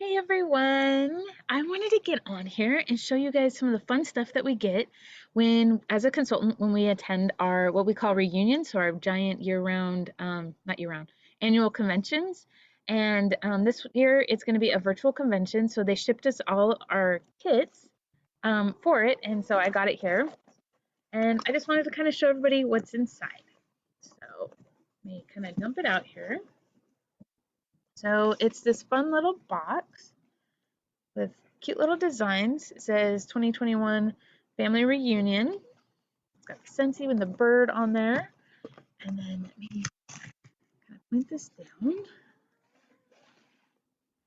Hey everyone! I wanted to get on here and show you guys some of the fun stuff that we get as a consultant, when we attend our what we call reunions, so our giant year-round, not year-round, annual conventions. And this year it's going to be a virtual convention, so they shipped us all our kits for it, and so I got it here. And I just wanted to kind of show everybody what's inside. So let me kind of dump it out here. So it's this fun little box with cute little designs. It says 2021 Family Reunion. It's got the Scentsy with the bird on there. And then let me kind of point this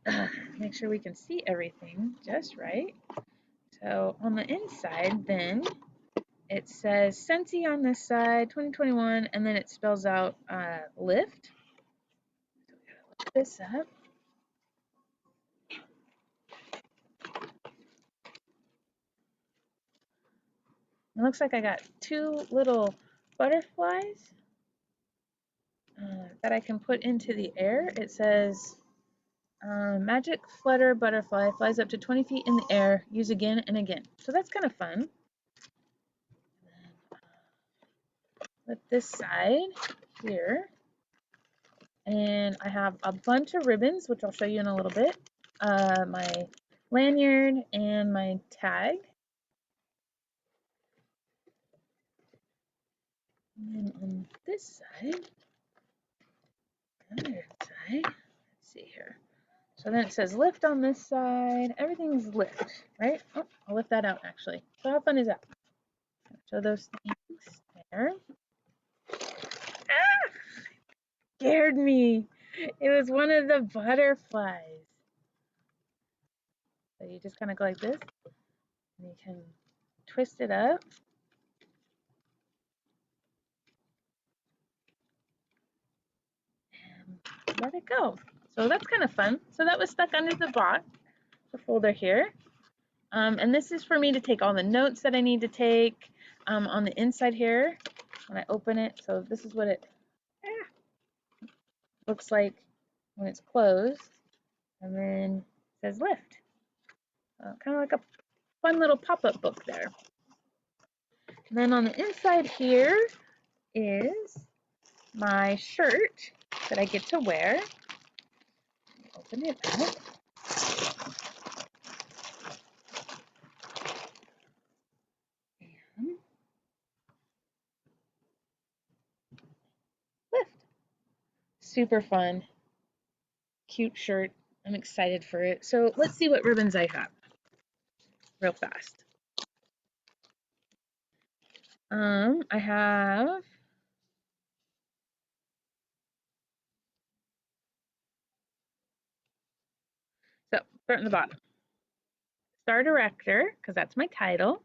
down. Make sure we can see everything just right. So on the inside, then it says Scentsy on this side, 2021, and then it spells out lift. So we gotta look this up. It looks like I got two little butterflies that I can put into the air. It says magic flutter butterfly flies up to 20 feet in the air. Use again and again. So that's kind of fun. With this side here, and I have a bunch of ribbons, which I'll show you in a little bit. My lanyard and my tag. And then on this side, other side, let's see here. So then it says lift on this side. Everything's lift, right? Oh, I'll lift that out actually. So how fun is that? So those things there. Ah! Scared me. It was one of the butterflies. So you just kind of go like this, and you can twist it up. And let it go. So that's kind of fun. So that was stuck under the box, the folder here. And this is for me to take all the notes that I need to take on the inside here when I open it. So this is what it looks like when it's closed. And then it says lift. Kind of like a fun little pop-up book there. And then on the inside here is my shirt that I get to wear. Open it up. And lift. Super fun. Cute shirt. I'm excited for it. So let's see what ribbons I have real fast. I have so start in the bottom. Star director, because that's my title.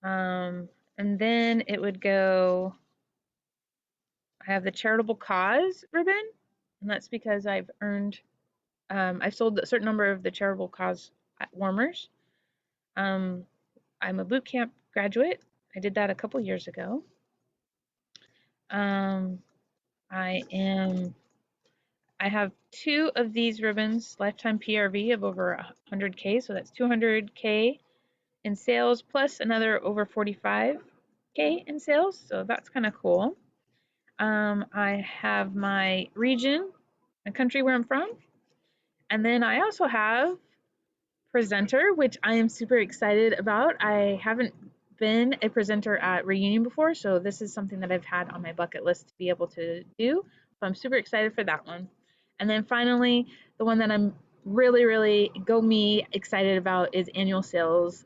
And then it would go, I have the charitable cause ribbon, and that's because I've sold a certain number of the charitable cause warmers. I'm a boot camp graduate. I did that a couple years ago. I have two of these ribbons, lifetime PRV of over 100K, so that's 200K in sales, plus another over 45K in sales, so that's kind of cool. I have my region, the country where I'm from, and then I also have presenter, which I am super excited about. I haven't been a presenter at Reunion before, so this is something that I've had on my bucket list to be able to do. So I'm super excited for that one. And then finally, the one that I'm really, really go me excited about is annual sales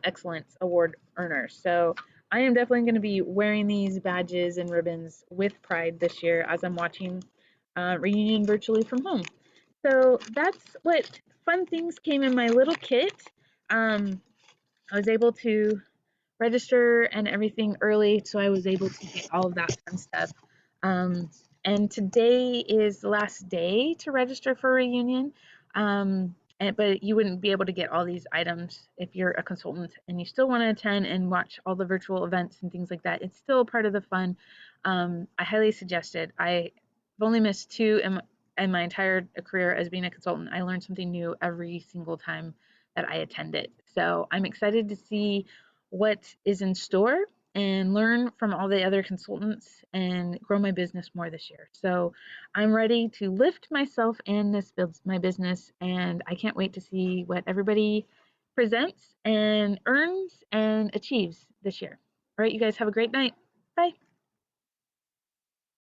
excellence award earner. So I am definitely going to be wearing these badges and ribbons with pride this year as I'm watching Reunion virtually from home. So that's what fun things came in my little kit. I was able to register and everything early, so I was able to get all of that fun stuff. And today is the last day to register for Reunion. But you wouldn't be able to get all these items if you're a consultant and you still want to attend and watch all the virtual events and things like that. It's still part of the fun. I highly suggest it. I've only missed two and my entire career as being a consultant, I learn something new every single time that I attend it. So I'm excited to see what is in store and learn from all the other consultants and grow my business more this year. So I'm ready to lift myself and this builds my business, and I can't wait to see what everybody presents and earns and achieves this year. All right, you guys have a great night. Bye.